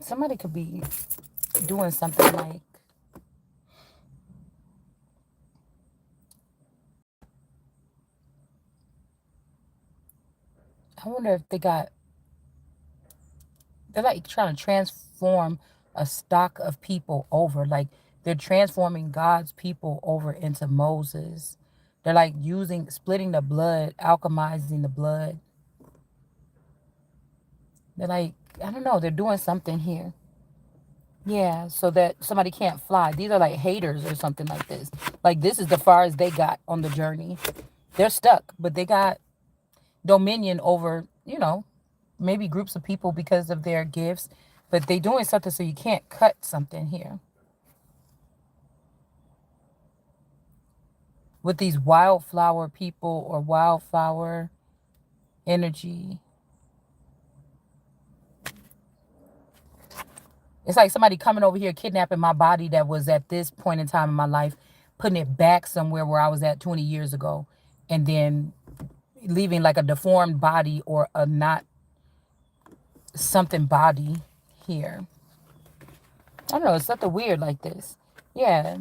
somebody could be doing something like, I wonder if they're like trying to transform a stock of people over. Like they're transforming God's people over into Moses. They're like splitting the blood, alchemizing the blood. They're like, I don't know, they're doing something here. Yeah, so that somebody can't fly. These are like haters or something like this. Like this is the far as they got on the journey. They're stuck, but they got dominion over, maybe groups of people because of their gifts, but they doing something so you can't cut something here. With these wildflower people or wildflower energy, it's like somebody coming over here kidnapping my body that was at this point in time in my life, putting it back somewhere where I was at 20 years ago, and then leaving like a deformed body or a not something body here. I don't know, it's something weird like this. Yeah.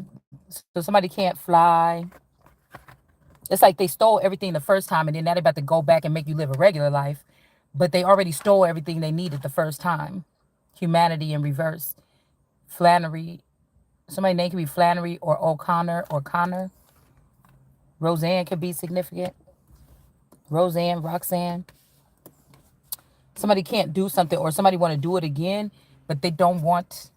So somebody can't fly. It's like they stole everything the first time and then now they're about to go back and make you live a regular life. But they already stole everything they needed the first time. Humanity in reverse. Flannery. Somebody's name could be Flannery or O'Connor or Connor. Roseanne could be significant. Roxanne. Somebody can't do something or somebody want to do it again, but they don't want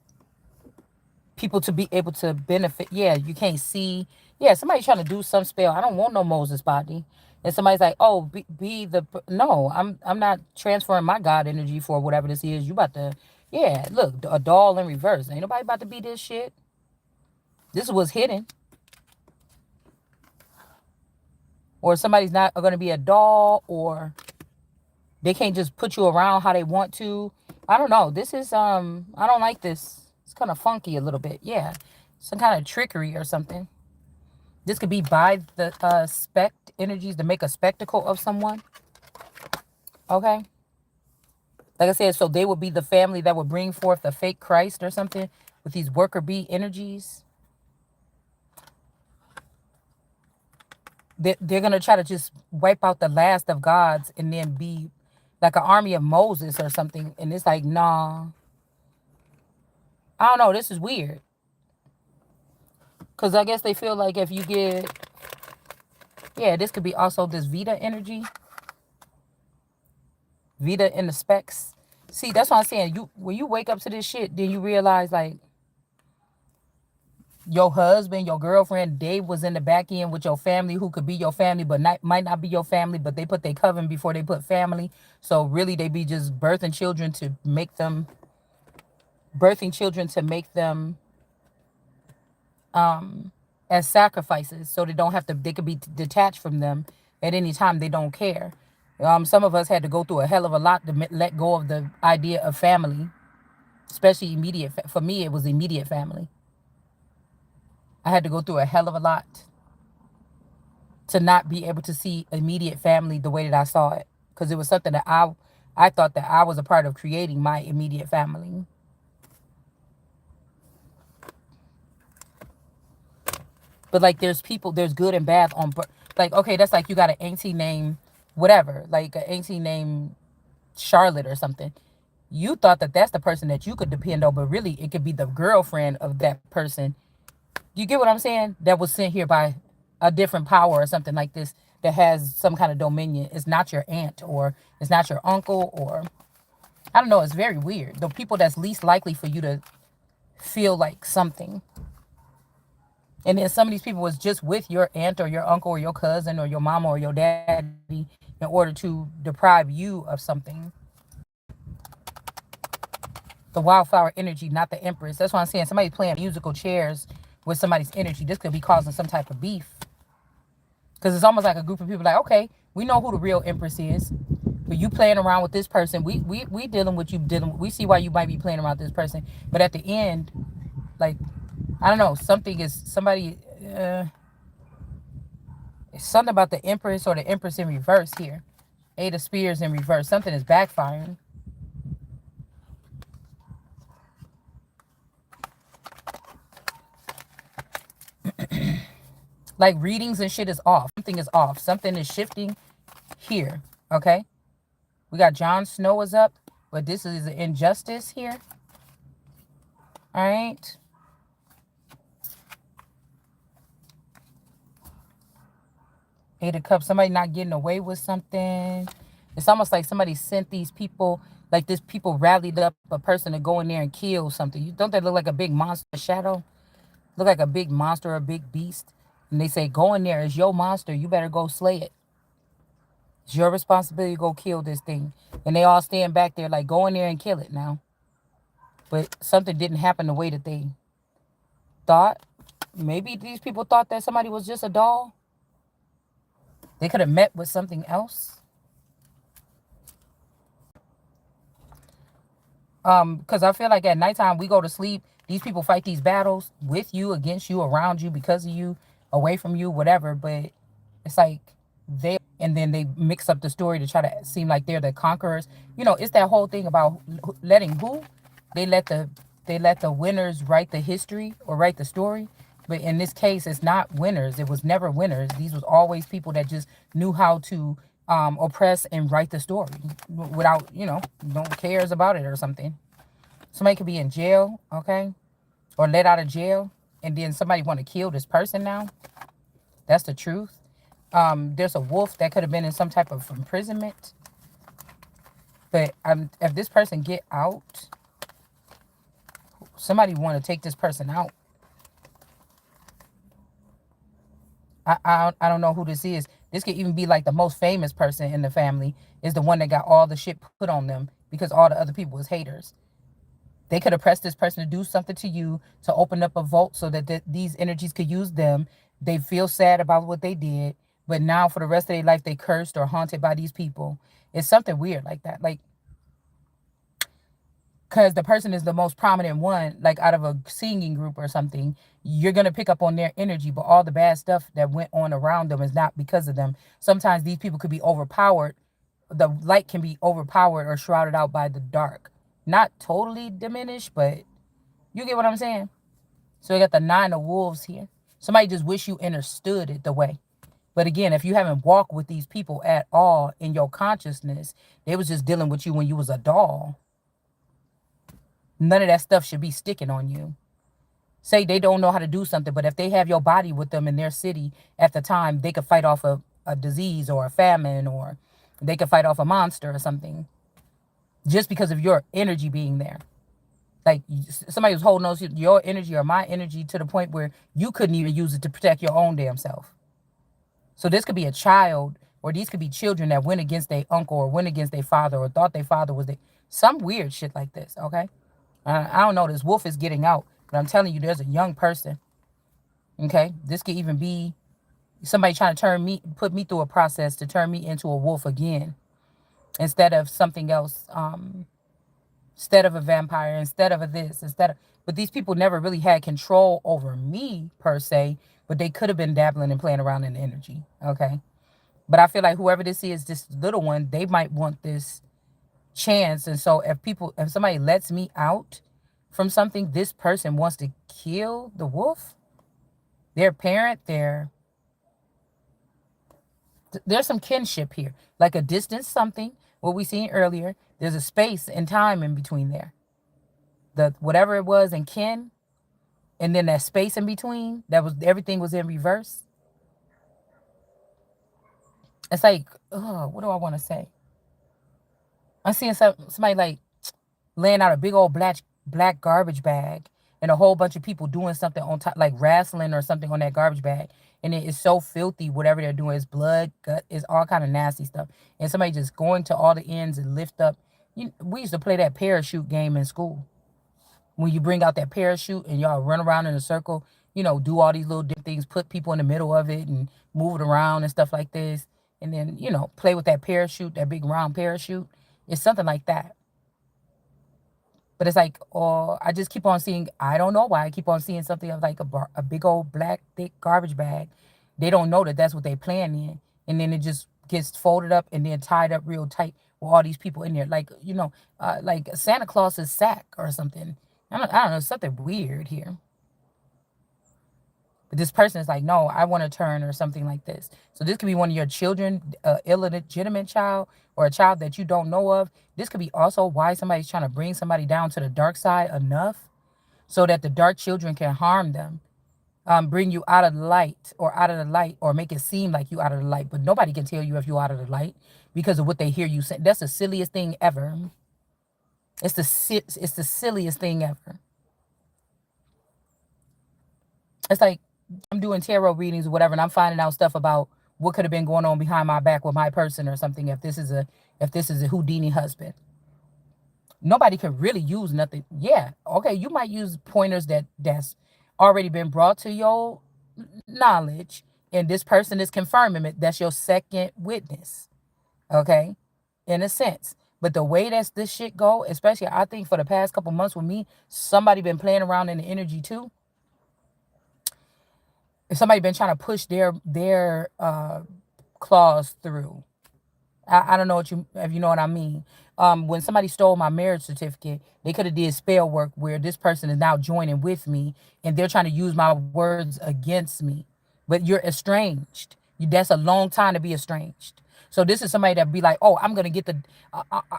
people to be able to benefit. Yeah, you can't see. Yeah, somebody trying to do some spell. I don't want no Moses body. And somebody's like, oh, be the no. I'm not transferring my God energy for whatever this is. You about to, yeah. Look, a doll in reverse. Ain't nobody about to be this shit. This was hidden. Or somebody's not going to be a doll, or they can't just put you around how they want to. I don't know. This is I don't like this. It's kind of funky a little bit. Yeah. Some kind of trickery or something. This could be by the spect energies to make a spectacle of someone. Okay. Like I said, so they would be the family that would bring forth a fake Christ or something with these worker bee energies. They're going to try to just wipe out the last of gods and then be like an army of Moses or something. And it's like, nah. I don't know. This is weird. Because I guess they feel like if you get, yeah, this could be also this Vita energy. Vita in the specs. See, that's what I'm saying. When you wake up to this shit, then you realize like your husband, your girlfriend, Dave was in the back end with your family who could be your family, but might not be your family, but they put their coven before they put family. So really they be just birthing children to make them as sacrifices so they could be detached from them at any time. They don't care. Some of us had to go through a hell of a lot to let go of the idea of family, especially immediate. For me, it was immediate family. I had to go through a hell of a lot to not be able to see immediate family the way that I saw it, because it was something that I thought that I was a part of creating my immediate family. But like there's good and bad on like, okay, that's like you got an auntie named whatever, like an auntie named Charlotte or something. You thought that that's the person that you could depend on, but really it could be the girlfriend of that person. You get what I'm saying? That was sent here by a different power or something like this that has some kind of dominion. It's not your aunt or it's not your uncle, or I don't know. It's very weird. The people that's least likely for you to feel like something. And then some of these people was just with your aunt or your uncle or your cousin or your mama or your daddy in order to deprive you of something. The wildflower energy, not the empress. That's why I'm saying somebody's playing musical chairs with somebody's energy. This could be causing some type of beef. Because it's almost like a group of people like, okay, we know who the real empress is. But you playing around with this person. We dealing with you we see why you might be playing around with this person. But at the end, like, I don't know, something about the empress or the empress in reverse here. Eight of Spears in reverse. Something is backfiring. Like readings and shit is off. Something is off. Something is shifting here. Okay? We got Jon Snow is up, but this is an injustice here. All right? Eight of Cups. Somebody not getting away with something. It's almost like somebody sent these people, like this people rallied up a person to go in there and kill something. You don't that look like a big monster shadow? Look like a big monster or a big beast. And they say, go in there. It's your monster. You better go slay it. It's your responsibility to go kill this thing. And they all stand back there like, go in there and kill it now. But something didn't happen the way that they thought. Maybe these people thought that somebody was just a doll. They could have met with something else. Because I feel like at nighttime we go to sleep. These people fight these battles with you, against you, around you, because of you, away from you, whatever. But it's like and then they mix up the story to try to seem like they're the conquerors. It's that whole thing about letting who they let the winners write the history or write the story. But in this case, it's not winners. It was never winners. These was always people that just knew how to oppress and write the story without, don't cares about it or something. Somebody could be in jail, okay, or let out of jail, and then somebody want to kill this person now. That's the truth. There's a wolf that could have been in some type of imprisonment. But if this person get out, somebody want to take this person out. I don't know who this is. This could even be like the most famous person in the family is the one that got all the shit put on them because all the other people was haters. They could have pressed this person to do something to you to open up a vault so that these energies could use them. They feel sad about what they did, but now for the rest of their life they cursed or haunted by these people. It's something weird like that. Like, because the person is the most prominent one, like out of a singing group or something, you're going to pick up on their energy. But all the bad stuff that went on around them is not because of them. Sometimes these people could be overpowered. The light can be overpowered or shrouded out by the dark. Not totally diminished, but you get what I'm saying? So we got the Nine of Wolves here. Somebody just wish you understood it the way. But again, if you haven't walked with these people at all in your consciousness, they was just dealing with you when you was a doll. None of that stuff should be sticking on you. Say they don't know how to do something, but if they have your body with them in their city at the time, they could fight off a disease or a famine, or they could fight off a monster or something just because of your energy being there. Like somebody was holding on to your energy or my energy to the point where you couldn't even use it to protect your own damn self. So this could be a child, or these could be children that went against their uncle or went against their father or thought their father was some weird shit like this, okay? I don't know. This wolf is getting out, but I'm telling you, there's a young person. Okay, this could even be somebody trying to put me through a process to turn me into a wolf again, instead of something else. Instead of a vampire, instead of a this, instead of. But these people never really had control over me per se, but they could have been dabbling and playing around in the energy. Okay, but I feel like whoever this is, this little one, they might want this chance. And so if somebody lets me out from something, this person wants to kill the wolf, their parent, there's some kinship here, like a distance something, what we seen earlier. There's a space and time in between there. The whatever it was in kin, and then that space in between, that was everything was in reverse. It's like, oh, what do I want to say? I'm seeing somebody like laying out a big old black garbage bag and a whole bunch of people doing something on top, like wrestling or something on that garbage bag. And it is so filthy, whatever they're doing is blood, gut, is all kind of nasty stuff. And somebody just going to all the ends and lift up. We used to play that parachute game in school. When you bring out that parachute and y'all run around in a circle, do all these little different things, put people in the middle of it and move it around and stuff like this. And then, play with that parachute, that big round parachute. It's something like that. But it's like, oh, I just keep on seeing, I don't know why, I keep on seeing something of like a big old black, thick garbage bag. They don't know that that's what they plan in. And then it just gets folded up and then tied up real tight with all these people in there. Like, like Santa Claus's sack or something. I don't know, something weird here. But this person is like, no, I want to turn or something like this. So this could be one of your children, illegitimate child, or a child that you don't know of. This could be also why somebody's trying to bring somebody down to the dark side enough so that the dark children can harm them, bring you out of the light, or out of the light, or make it seem like you out of the light. But nobody can tell you if you out of the light because of what they hear you say. That's the silliest thing ever. It's the silliest thing ever. It's like I'm doing tarot readings or whatever, and I'm finding out stuff about what could have been going on behind my back with my person or something. If this is a Houdini husband, nobody can really use nothing. Yeah, okay, you might use pointers that's already been brought to your knowledge, and this person is confirming it. That's your second witness, okay, in a sense. But the way that this shit go, especially I think for the past couple months with me, somebody been playing around in the energy too. If somebody been trying to push their claws through. I don't know what you if you know what I mean. When somebody stole my marriage certificate, they could have did spell work where this person is now joining with me, and they're trying to use my words against me. But you're estranged. That's a long time to be estranged. So this is somebody that be like, oh, I'm gonna get the.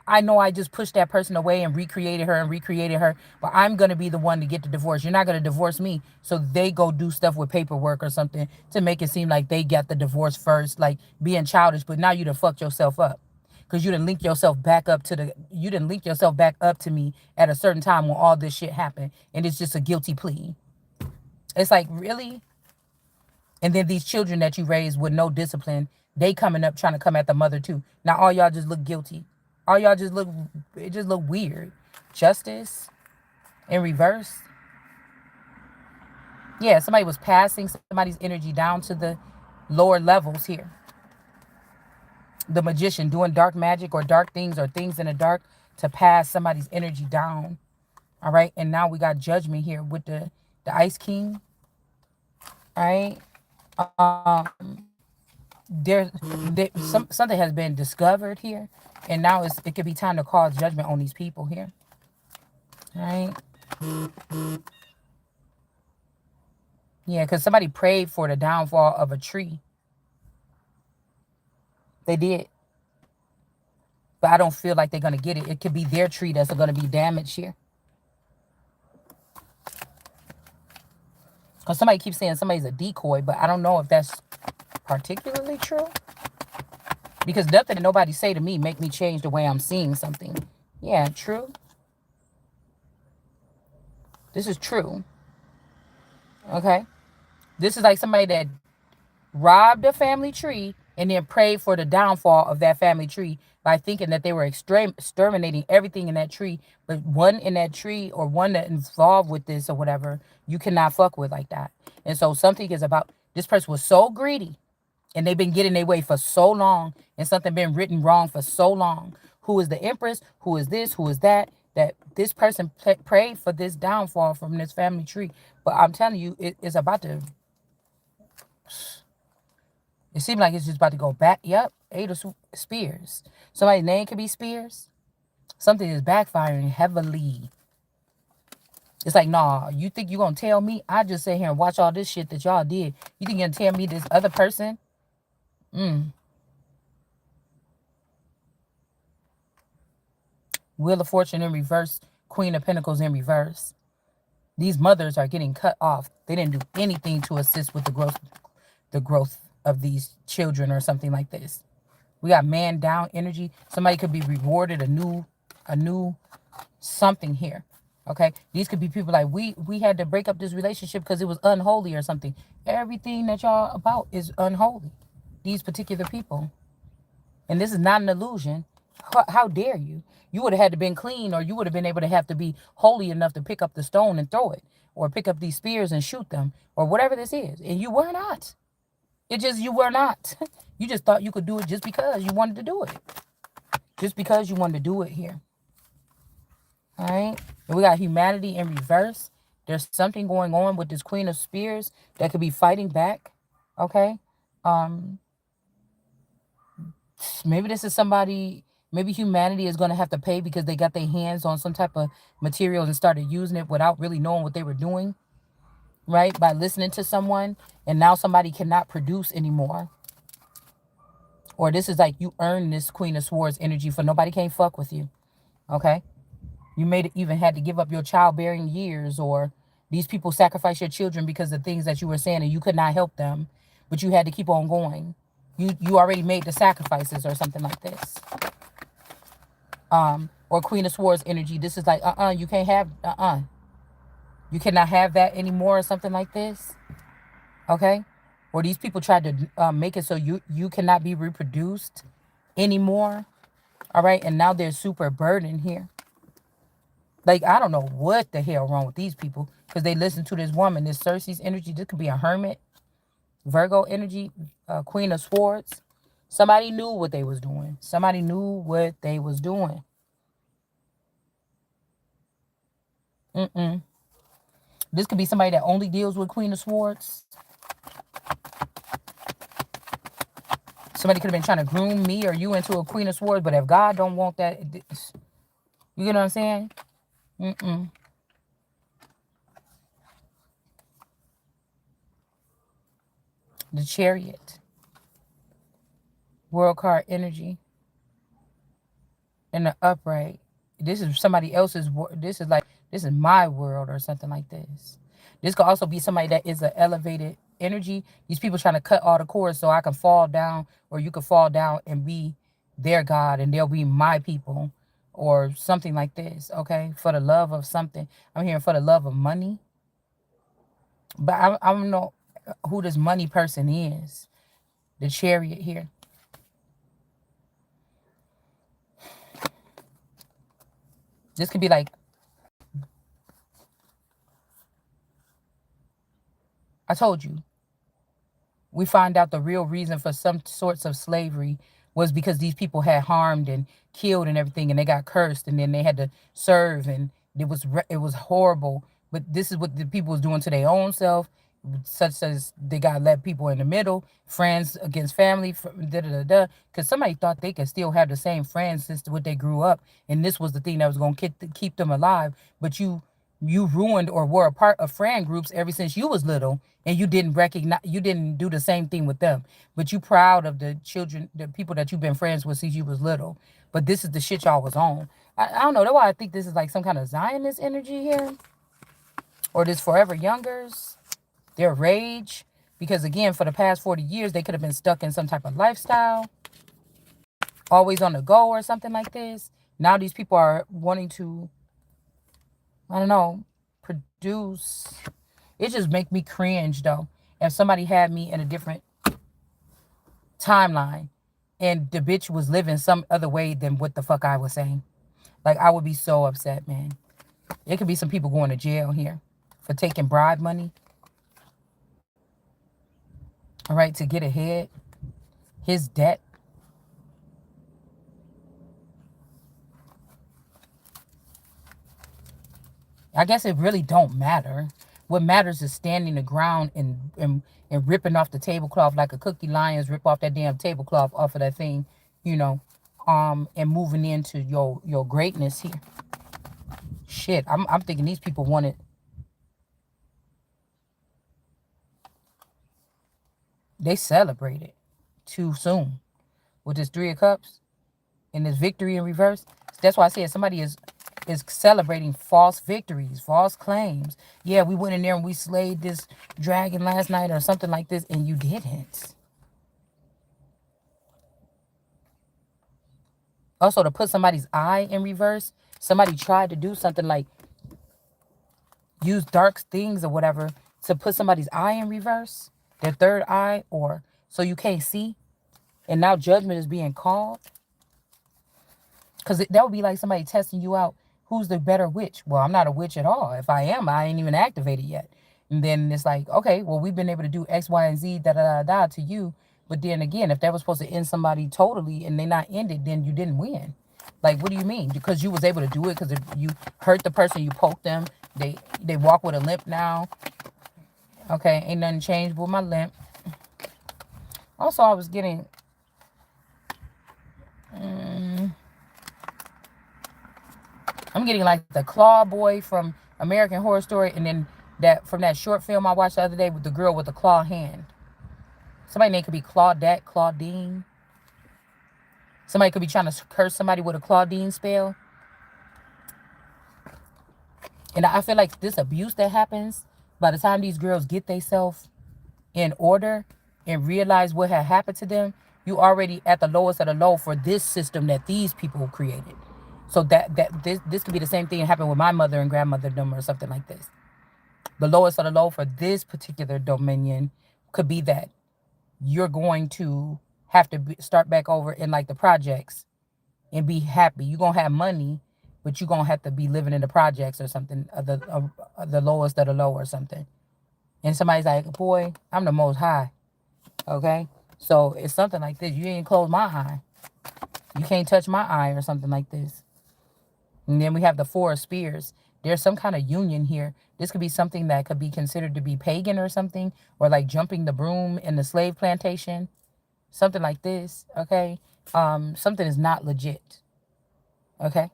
I know I just pushed that person away and recreated her, but I'm gonna be the one to get the divorce. You're not gonna divorce me. So they go do stuff with paperwork or something to make it seem like they got the divorce first, like being childish. But now you done fucked yourself up because you didn't link yourself back up to me at a certain time when all this shit happened, and it's just a guilty plea. It's like, really? And then these children that you raised with no discipline, they coming up trying to come at the mother too. Now all y'all just look guilty. All y'all just look, it just look weird. Justice in reverse. Yeah, somebody was passing somebody's energy down to the lower levels here. The magician doing dark magic or dark things or things in the dark to pass somebody's energy down. All right. And now we got judgment here with the Ice King. All right. Something has been discovered here, and now it could be time to cause judgment on these people here. All right. Yeah, because somebody prayed for the downfall of a tree. They did. But I don't feel like they're going to get it. It could be their tree that's going to be damaged here. Because somebody keeps saying somebody's a decoy, but I don't know if that's particularly true. Because nothing that nobody say to me make me change the way I'm seeing something. Yeah, true. This is true. Okay. This is like somebody that robbed a family tree and then prayed for the downfall of that family tree by thinking that they were exterminating everything in that tree. But one in that tree or one that involved with this or whatever, you cannot fuck with like that. And so something is about, this person was so greedy and they've been getting their way for so long, and something been written wrong for so long. Who is the Empress? Who is this? Who is that? That this person prayed for this downfall from this family tree. But I'm telling you, it's about to. It seems like it's just about to go back. Yep, Eight of Spears. Somebody's name could be Spears. Something is backfiring heavily. It's like, nah, you think you gonna tell me? I just sit here and watch all this shit that y'all did. You think you're gonna tell me this other person? Wheel of Fortune in reverse. Queen of Pentacles in reverse. These mothers are getting cut off. They didn't do anything to assist with the growth of these children or something like this. We got man down energy. Somebody could be rewarded a new something here. Okay, these could be people like we had to break up this relationship because it was unholy or something. Everything that y'all about is unholy. These particular people, and this is not an illusion. How dare you? You would have had to been clean, or you would have been able to have to be holy enough to pick up the stone and throw it, or pick up these spears and shoot them, or whatever this is. And you were not. You were not. You just thought you could do it just because you wanted to do it. Just because you wanted to do it here. All right. And we got humanity in reverse. There's something going on with this Queen of Spears that could be fighting back. Okay. Maybe this is somebody, maybe humanity is going to have to pay because they got their hands on some type of materials and started using it without really knowing what they were doing. right? By listening to someone, and now somebody cannot produce anymore. Or this is like you earn this Queen of Swords energy for nobody can't fuck with you. Okay? You made it even had to give up your childbearing years, or these people sacrifice your children because of things that you were saying and you could not help them, but you had to keep on going. You already made the sacrifices or something like this. Or Queen of Swords energy. This is like, you can't have, you cannot have that anymore or something like this. Okay? Or these people tried to make it so you cannot be reproduced anymore. All right? And now they're super burdened here. Like, I don't know what the hell wrong with these people because they listen to this woman, this Cersei's energy. This could be a hermit, Virgo energy, Queen of Swords. Somebody knew what they was doing. Somebody knew what they was doing. This could be somebody that only deals with Queen of Swords. Somebody could have been trying to groom me or you into a Queen of Swords, but if God don't want that, you get what I'm saying? The Chariot, World card energy, and the Upright. This is somebody else's. This is my world or something like this. This could also be somebody that is an elevated energy. These people trying to cut all the cords so I can fall down, or you could fall down and be their God, and they'll be my people, or something like this. Okay, for the love of something. I'm hearing for the love of money, but I don't know who this money person is. The Chariot here. This could be like, I told you, we find out the real reason for some sorts of slavery was because these people had harmed and killed and everything, and they got cursed, and then they had to serve, and it was horrible. But this is what the people was doing to their own self, such as they got let people in the middle, friends against family, da da da da. Because somebody thought they could still have the same friends since what they grew up, and this was the thing that was going to keep them alive. But you ruined or were a part of friend groups ever since you was little, and you didn't do the same thing with them, but you proud of the children, the people that you've been friends with since you was little. But this is the shit y'all was on. I don't know, that's why I think this is like some kind of Zionist energy here, or this forever youngers, their rage, because again, for the past 40 years they could have been stuck in some type of lifestyle, always on the go or something like this. Now these people are wanting to, I don't know, produce. It just make me cringe though. If somebody had me in a different timeline and the bitch was living some other way than what the fuck I was saying. Like, I would be so upset, man. It could be some people going to jail here for taking bribe money. All right, to get ahead. His debt. I guess it really don't matter. What matters is standing the ground and ripping off the tablecloth like a Cookie Lions rip off that damn tablecloth off of that thing, you know, and moving into your greatness here. Shit, I'm thinking these people wanted. They celebrated too soon with this Three of Cups and this victory in reverse. That's why I said somebody is celebrating false victories, false claims. Yeah, we went in there and we slayed this dragon last night or something like this, and you didn't. Also, to put somebody's eye in reverse, somebody tried to do something like use dark things or whatever to put somebody's eye in reverse, their third eye, or so you can't see, and now judgment is being called. Because that would be like somebody testing you out. Who's the better witch? Well, I'm not a witch at all. If I am, I ain't even activated yet. And then it's like, okay, well, we've been able to do X, Y, and Z, da, da, da, da, to you. But then again, if that was supposed to end somebody totally and they not ended, then you didn't win. Like, what do you mean? Because you was able to do it because you hurt the person, you poked them. They walk with a limp now. Okay, ain't nothing changed with my limp. Also, I was getting... I'm getting like the Claw Boy from American Horror Story, and then That from that short film I watched the other day with the girl with the claw hand. Somebody name could be Claudette, Claudine. Somebody could be trying to curse somebody with a Claudine spell. And I feel like this abuse that happens, by the time these girls get themselves in order and realize what had happened to them, you already at the lowest of the low for this system that these people created. So this could be the same thing that happened with my mother and grandmother them or something like this. The lowest of the low for this particular dominion could be that you're going to have to start back over in like the projects and be happy. You're gonna have money, but you're gonna have to be living in the projects or something, of the lowest of the low or something. And somebody's like, boy, I'm the most high. Okay? So it's something like this. You ain't close my eye. You can't touch my eye or something like this. And then we have the Four of Spears. There's some kind of union here. This could be something that could be considered to be pagan or something, or like jumping the broom in the slave plantation, something like this. Okay, something is not legit. Okay,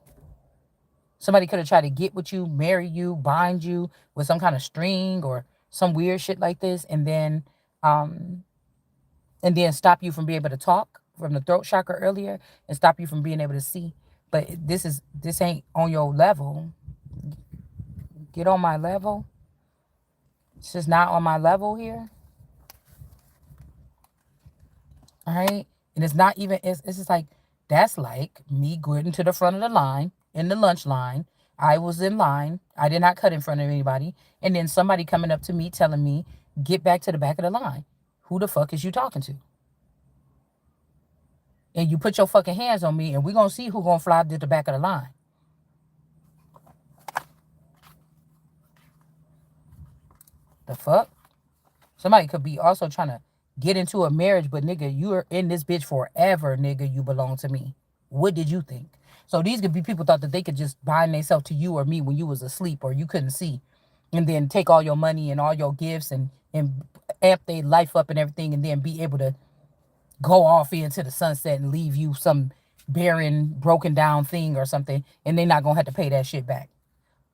somebody could have tried to get with you, marry you, bind you with some kind of string or some weird shit like this, um, and then stop you from being able to talk from the throat chakra earlier, and stop you from being able to see. But this ain't on your level. Get on my level. It's just not on my level here. All right. And it's not even, it's just like, that's like me going to the front of the line in the lunch line. I was in line. I did not cut in front of anybody. And then somebody coming up to me telling me, get back to the back of the line. Who the fuck is you talking to? And you put your fucking hands on me and we're going to see who going to fly to the back of the line. The fuck? Somebody could be also trying to get into a marriage, but nigga, you are in this bitch forever, nigga. You belong to me. What did you think? So these could be people thought that they could just bind themselves to you or me when you was asleep or you couldn't see, and then take all your money and all your gifts and amp their life up and everything, and then be able to go off into the sunset and leave you some barren, broken down thing or something, and they're not gonna have to pay that shit back.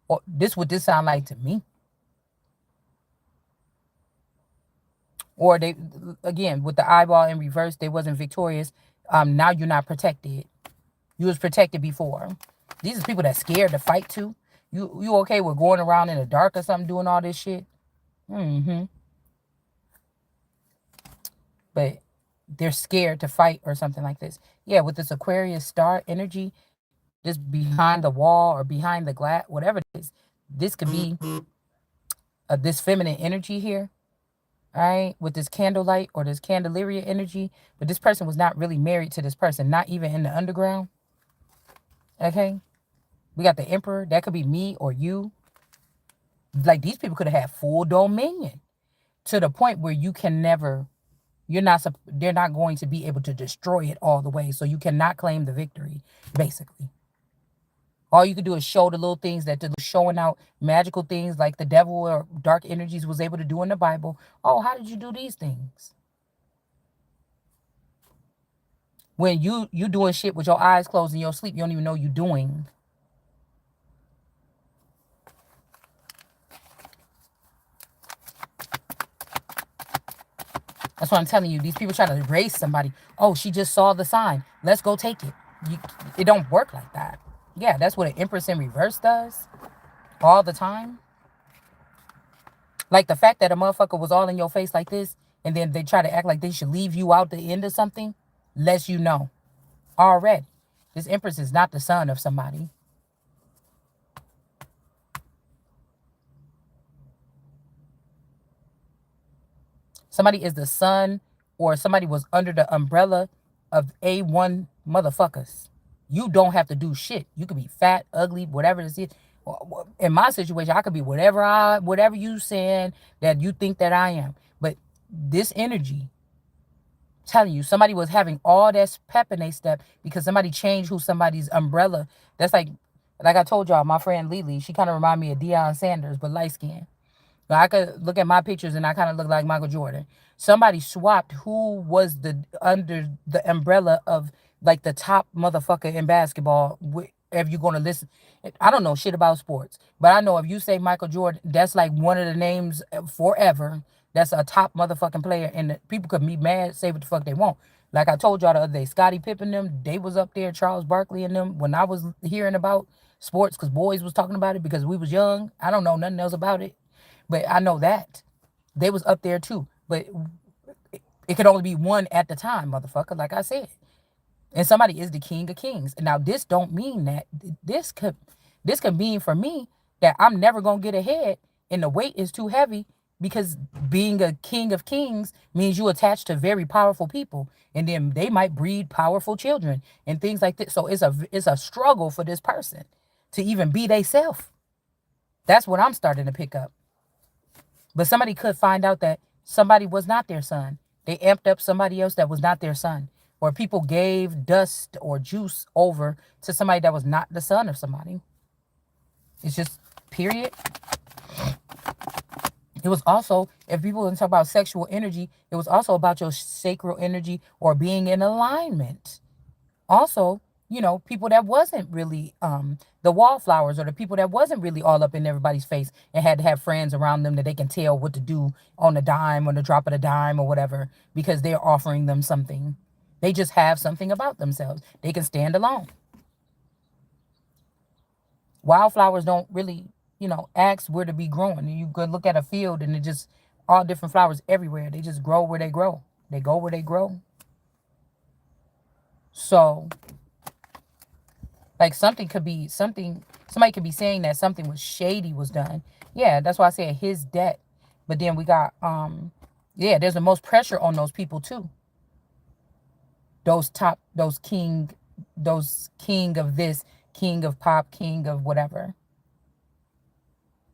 Or this what this sound like to me. Or they, again, with the eyeball in reverse, they wasn't victorious. Now you're not protected. You was protected before. These are people that scared to fight too. You okay with going around in the dark or something doing all this shit? Mm-hmm. But they're scared to fight or something like this. Yeah, with this Aquarius star energy, this behind the wall or behind the glass, whatever it is, this could be this feminine energy here. All right, with this candlelight or this candelaria energy, but this person was not really married to this person, not even in the underground. Okay, we got the Emperor. That could be me or you. Like these people could have had full dominion to the point where you can never, you're not, they're not going to be able to destroy it all the way. So you cannot claim the victory, basically. All you could do is show the little things that they're showing out, magical things like the devil or dark energies was able to do in the Bible. Oh, how did you do these things? When you doing shit with your eyes closed in your sleep, you don't even know you doing. That's what I'm telling you. These people try to erase somebody. Oh, she just saw the sign. Let's go take it. It don't work like that. Yeah, that's what an Empress in reverse does all the time. Like the fact that a motherfucker was all in your face like this, and then they try to act like they should leave you out the end of something, lets you know already. This Empress is not the son of somebody. Somebody is the son, or somebody was under the umbrella of A1 motherfuckers. You don't have to do shit. You could be fat, ugly, whatever it is. In my situation, I could be whatever you saying that you think that I am. But this energy, telling you, somebody was having all that pep in their step because somebody changed who somebody's umbrella. That's like I told y'all, my friend Lily, she kind of remind me of Deion Sanders, but light skin. I could look at my pictures and I kind of look like Michael Jordan. Somebody swapped who was the under the umbrella of like the top motherfucker in basketball if you're gonna listen. I don't know shit about sports, but I know if you say Michael Jordan, that's like one of the names forever. That's a top motherfucking player, and people could be mad, say what the fuck they want. Like I told y'all the other day, Scottie Pippen them, they was up there, Charles Barkley and them, when I was hearing about sports, because boys was talking about it because we was young. I don't know nothing else about it, but I know that they was up there too. But it could only be one at the time, motherfucker. Like I said, and somebody is the king of kings. Now this don't mean that this could mean for me that I'm never gonna get ahead and the weight is too heavy, because being a king of kings means you attach to very powerful people, and then they might breed powerful children and things like this. So it's a struggle for this person to even be they self. That's what I'm starting to pick up. But somebody could find out that somebody was not their son. They amped up somebody else that was not their son. Or people gave dust or juice over to somebody that was not the son of somebody. It's just, period. It was also, if people want to talk about sexual energy, it was also about your sacral energy or being in alignment. Also, people that wasn't really the wallflowers, or the people that wasn't really all up in everybody's face and had to have friends around them that they can tell what to do on a dime, on the drop of a dime or whatever, because they're offering them something. They just have something about themselves. They can stand alone. Wildflowers don't really, ask where to be growing. You could look at a field and it just all different flowers everywhere. They just grow where they grow. They go where they grow. So, like, something could be something. Somebody could be saying that something was shady was done. Yeah, that's why I said his debt. But then we got yeah, there's the most pressure on those people too. Those top, those king of this, king of pop, king of whatever.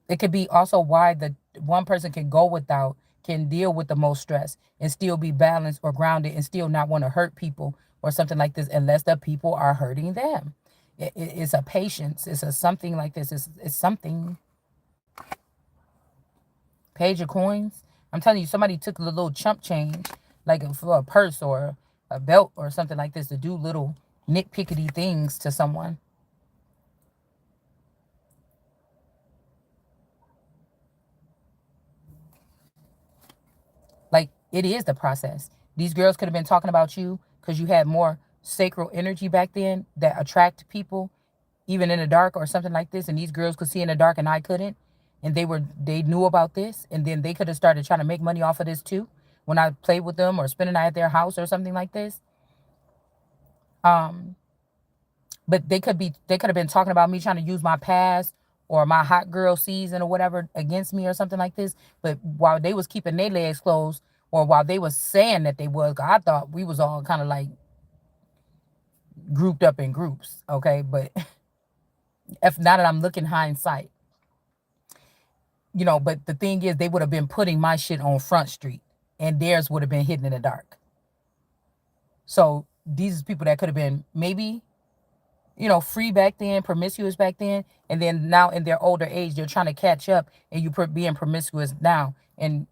It could be also why the one person can go without, can deal with the most stress and still be balanced or grounded and still not want to hurt people or something like this, unless the people are hurting them. It's a patience. It's a something like this. It's something. Page of coins. I'm telling you, somebody took a little chump change, like for a purse or a belt or something like this, to do little nitpickety things to someone. Like, it is the process. These girls could have been talking about you because you had more sacral energy back then that attract people, even in the dark or something like this. And these girls could see in the dark and I couldn't. And they knew about this. And then they could have started trying to make money off of this too. When I played with them or spent a night at their house or something like this. Um, but they could have been talking about me trying to use my past or my hot girl season or whatever against me or something like this. But while they was keeping their legs closed, or while they was saying that they was, I thought we was all kind of like grouped up in groups, okay? But if now that I'm looking hindsight, but the thing is, they would have been putting my shit on Front Street and theirs would have been hidden in the dark. So these people that could have been maybe, free back then, promiscuous back then, and then now in their older age, they're trying to catch up, and you being promiscuous now. And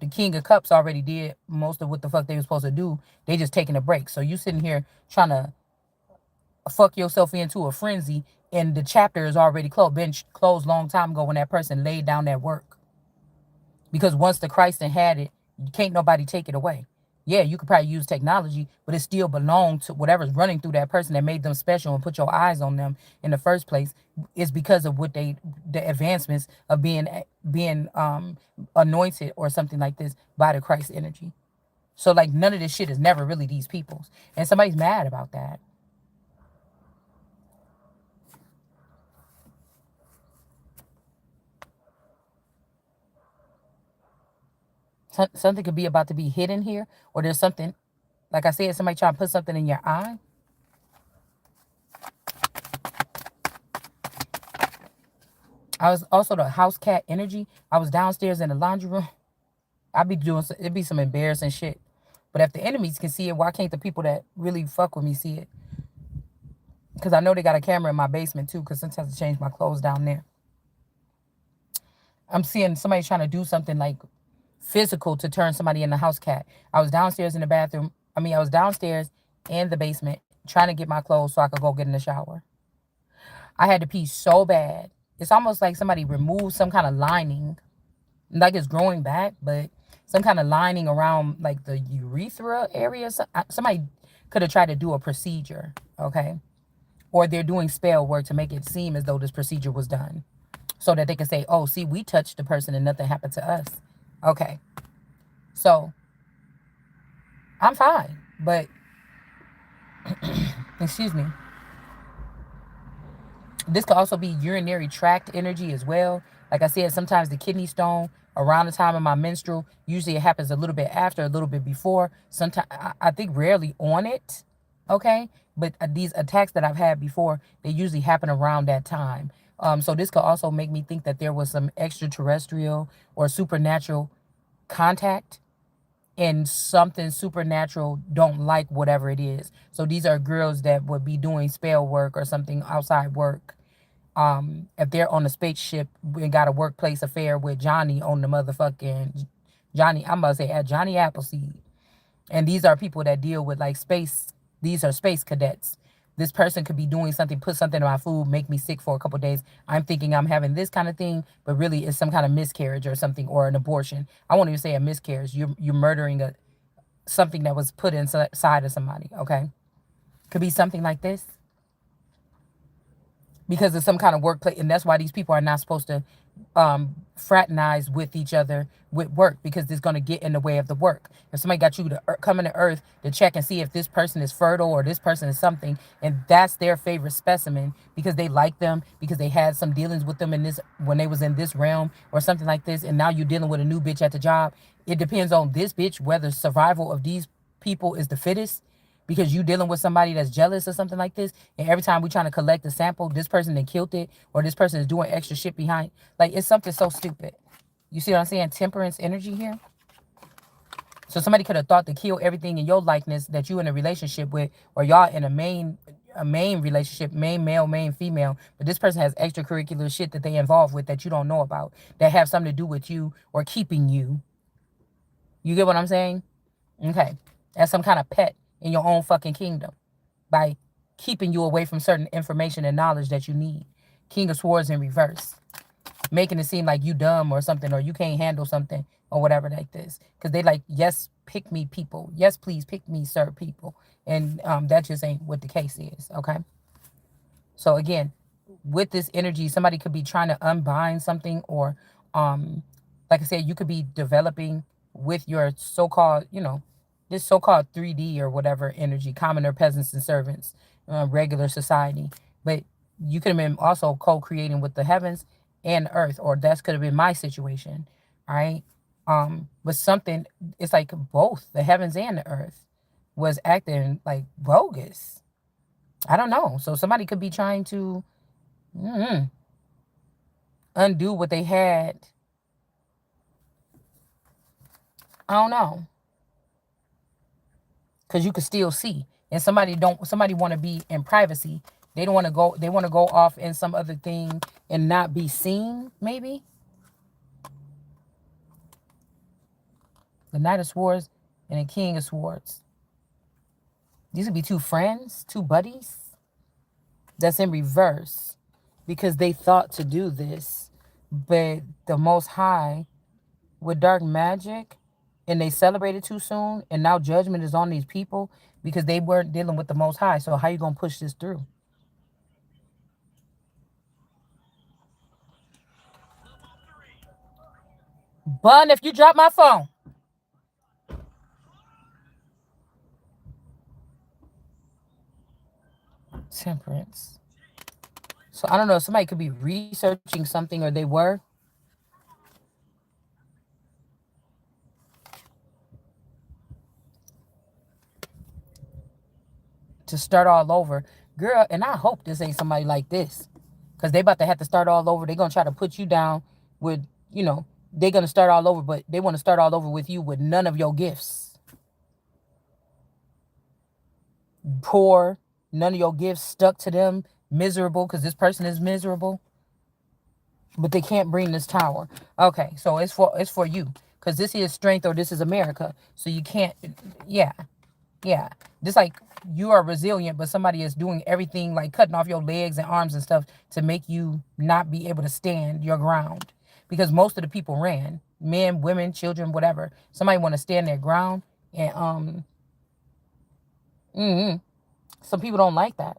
the King of Cups already did most of what the fuck they were supposed to do. They just taking a break. So you sitting here trying to fuck yourself into a frenzy, and the chapter is already closed. Been closed long time ago when that person laid down that work. Because once the Christ had it, can't nobody take it away. Yeah, you could probably use technology, but it still belonged to whatever's running through that person that made them special and put your eyes on them in the first place. Is because of the advancements of being anointed or something like this by the Christ energy. So like none of this shit is never really these people's, and somebody's mad about that. Something could be about to be hidden here, or there's something, like I said, somebody trying to put something in your eye. I was also the house cat energy. I was downstairs in the laundry room. I'd be doing, it'd be some embarrassing shit. But if the enemies can see it, why can't the people that really fuck with me see it? Because I know they got a camera in my basement too, because sometimes I change my clothes down there. I'm seeing somebody trying to do something like physical to turn somebody into house cat. I was downstairs in the bathroom. I was downstairs in the basement trying to get my clothes so I could go get in the shower. I had to pee so bad. It's almost like somebody removed some kind of lining, like it's growing back, but some kind of lining around like the urethra area. Somebody could have tried to do a procedure, okay? Or they're doing spell work to make it seem as though this procedure was done so that they can say, oh, see, we touched the person and nothing happened to us. Okay. So I'm fine. But, excuse me, this could also be urinary tract energy as well. Like I said, sometimes the kidney stone around the time of my menstrual, usually it happens a little bit after, a little bit before. Sometimes, I think rarely on it. Okay. But these attacks that I've had before, they usually happen around that time. So this could also make me think that there was some extraterrestrial or supernatural contact, and something supernatural don't like whatever it is. So these are girls that would be doing spell work or something outside work. If they're on a spaceship and got a workplace affair with Johnny on the motherfucking Johnny, I'm about to say at Johnny Appleseed. And these are people that deal with like space. These are space cadets. This person could be doing something, put something in my food, make me sick for a couple of days. I'm thinking I'm having this kind of thing, but really it's some kind of miscarriage or something, or an abortion. I won't even say a miscarriage. You're murdering something that was put inside of somebody. Okay, could be something like this because of some kind of workplace, and that's why these people are not supposed to fraternize with each other with work, because it's going to get in the way of the work. If somebody got you to come into earth to check and see if this person is fertile or this person is something, and that's their favorite specimen because they like them, because they had some dealings with them in this when they was in this realm or something like this, and now you're dealing with a new bitch at the job. It depends on this bitch whether survival of these people is the fittest, because you dealing with somebody that's jealous or something like this, and every time we trying to collect a sample, this person that killed it, or this person is doing extra shit behind. Like, it's something so stupid. You see what I'm saying? Temperance energy here. So somebody could have thought to kill everything in your likeness that you in a relationship with, or y'all in a main relationship, main male, main female, but this person has extracurricular shit that they involved with that you don't know about, that have something to do with you or keeping you. You get what I'm saying? Okay. As some kind of pet in your own fucking kingdom by keeping you away from certain information and knowledge that you need. King of Swords in reverse. Making it seem like you dumb or something, or you can't handle something or whatever like this. Because they like, yes, pick me people. Yes, please pick me, sir, people. And that just ain't what the case is, okay? So again, with this energy, somebody could be trying to unbind something, or like I said, you could be developing with your so-called, this so-called 3D or whatever energy, commoner, peasants, and servants, regular society. But you could have been also co-creating with the heavens and earth, or that could have been my situation, all right? But something, it's like both the heavens and the earth was acting like bogus. I don't know. So somebody could be trying to undo what they had. I don't know. Because you could still see. And somebody want to be in privacy. They want to go off in some other thing and not be seen, maybe. The Knight of Swords and the King of Swords. These would be two friends, two buddies. That's in reverse. Because they thought to do this. But the Most High, with dark magic, and they celebrated too soon, and now judgment is on these people because they weren't dealing with the Most High. So how you going to push this through? Bun, if you drop my phone. Temperance. So I don't know. Somebody could be researching something, or they were. To start all over. Girl, and I hope this ain't somebody like this. Because they about to have to start all over. They're going to try to put you down with, they're going to start all over, but they want to start all over with you with none of your gifts. Poor, none of your gifts stuck to them, miserable because this person is miserable. But they can't bring this tower. Okay, so it's for you. Because this is strength, or this is America. So you can't, yeah. Yeah. Just like you are resilient, but somebody is doing everything like cutting off your legs and arms and stuff to make you not be able to stand your ground. Because most of the people ran. Men, women, children, whatever. Somebody want to stand their ground. And mm some people don't like that.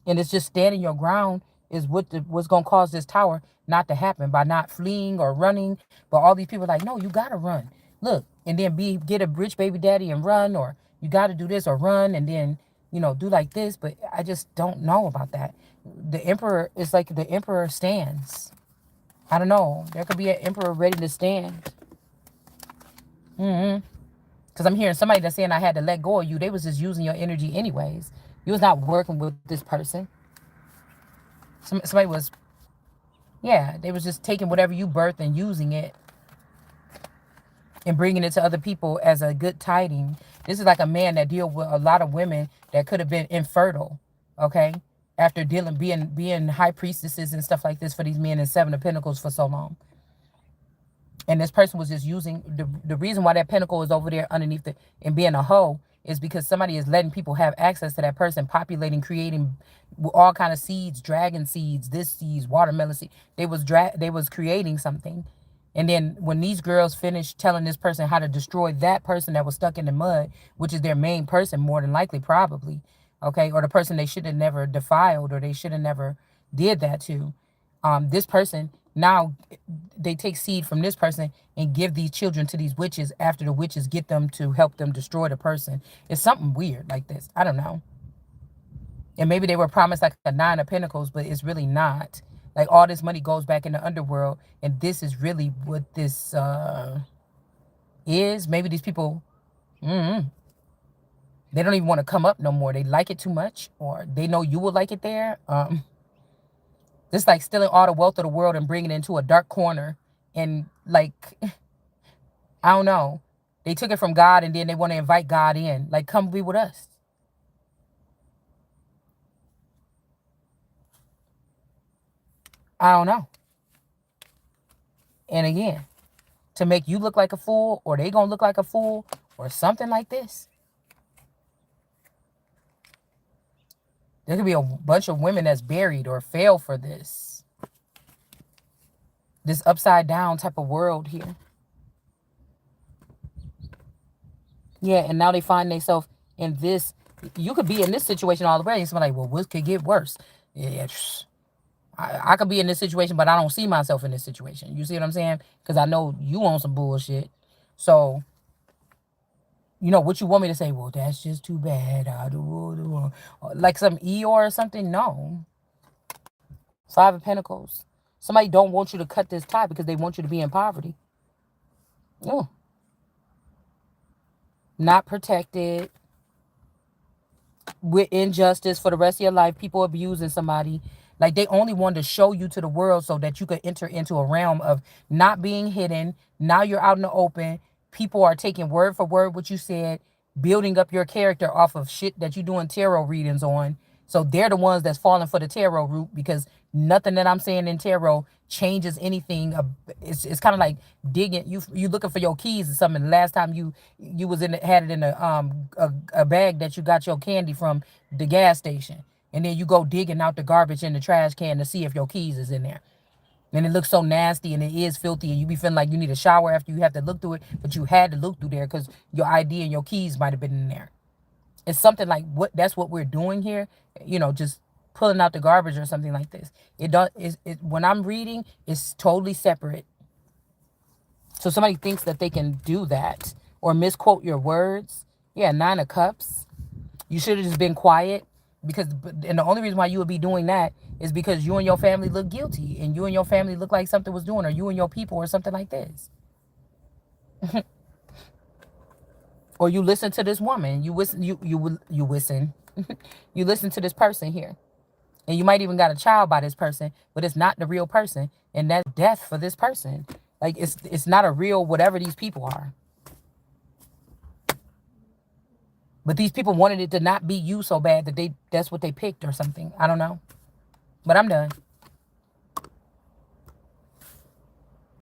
And it's just standing your ground is what's gonna cause this tower not to happen by not fleeing or running. But all these people are like, no, you gotta run. Look, and then get a rich baby daddy and run, or you gotta do this or run and then do like this. But I just don't know about that. The emperor is like the emperor stands. I don't know. There could be an emperor ready to stand. Because I'm hearing somebody that's saying I had to let go of you. They was just using your energy anyways. You was not working with this person. Somebody was, yeah, they was just taking whatever you birthed and using it and bringing it to other people as a good tiding. This is like a man that deal with a lot of women that could have been infertile, okay? After being high priestesses and stuff like this for these men in Seven of Pentacles for so long. And this person was just using the reason why that pentacle is over there underneath the and being a hoe is because somebody is letting people have access to that person, populating, creating all kind of seeds, dragon seeds, this seeds, watermelon seeds. They was creating something. And then when these girls finished telling this person how to destroy that person that was stuck in the mud, which is their main person, more than likely, probably, okay, or the person they should have never defiled or they should have never did that to, this person now they take seed from this person and give these children to these witches after the witches get them to help them destroy the person. It's something weird like this. I don't know. And maybe they were promised like a Nine of Pentacles, but it's really not. Like all this money goes back in the underworld, and this is really what this is. Maybe these people, they don't even want to come up no more. They like it too much, or they know you will like it there. This like stealing all the wealth of the world and bringing it into a dark corner, and like I don't know. They took it from God and then they want to invite God in. Like, come be with us. I don't know. And again, to make you look like a fool, or they gonna look like a fool, or something like this. There could be a bunch of women that's buried or fell for this. This upside down type of world here. Yeah, and now they find themselves in this. You could be in this situation all the way. And somebody like, well, what could get worse? Yeah, I could be in this situation, but I don't see myself in this situation. You see what I'm saying? Because I know you on some bullshit. So, what you want me to say? Well, that's just too bad. Like some Eeyore or something? No. Five of Pentacles. Somebody don't want you to cut this tie because they want you to be in poverty. Oh. Not protected. With injustice for the rest of your life. People abusing somebody. Like they only wanted to show you to the world so that you could enter into a realm of not being hidden. Now you're out in the open. People are taking word for word what you said, building up your character off of shit that you're doing tarot readings on. So they're the ones that's falling for the tarot route because nothing that I'm saying in tarot changes anything. It's kind of like digging. You looking for your keys or something. The last time you was had it in a bag that you got your candy from the gas station, and then you go digging out the garbage in the trash can to see if your keys is in there. And it looks so nasty and it is filthy and you be feeling like you need a shower after you have to look through it, but you had to look through there because your ID and your keys might have been in there. It's something like that's what we're doing here, just pulling out the garbage or something like this. When I'm reading, it's totally separate. So somebody thinks that they can do that or misquote your words. Yeah, Nine of Cups. You should have just been quiet and the only reason why you would be doing that is because you and your family look guilty and you and your family look like something was doing or you and your people or something like this. Or you listen to this woman, you listen, you listen, you listen to this person here, and you might even got a child by this person, but it's not the real person, and that's death for this person. Like it's not a real whatever these people are. But these people wanted it to not be you so bad that that's what they picked or something. I don't know, but I'm done.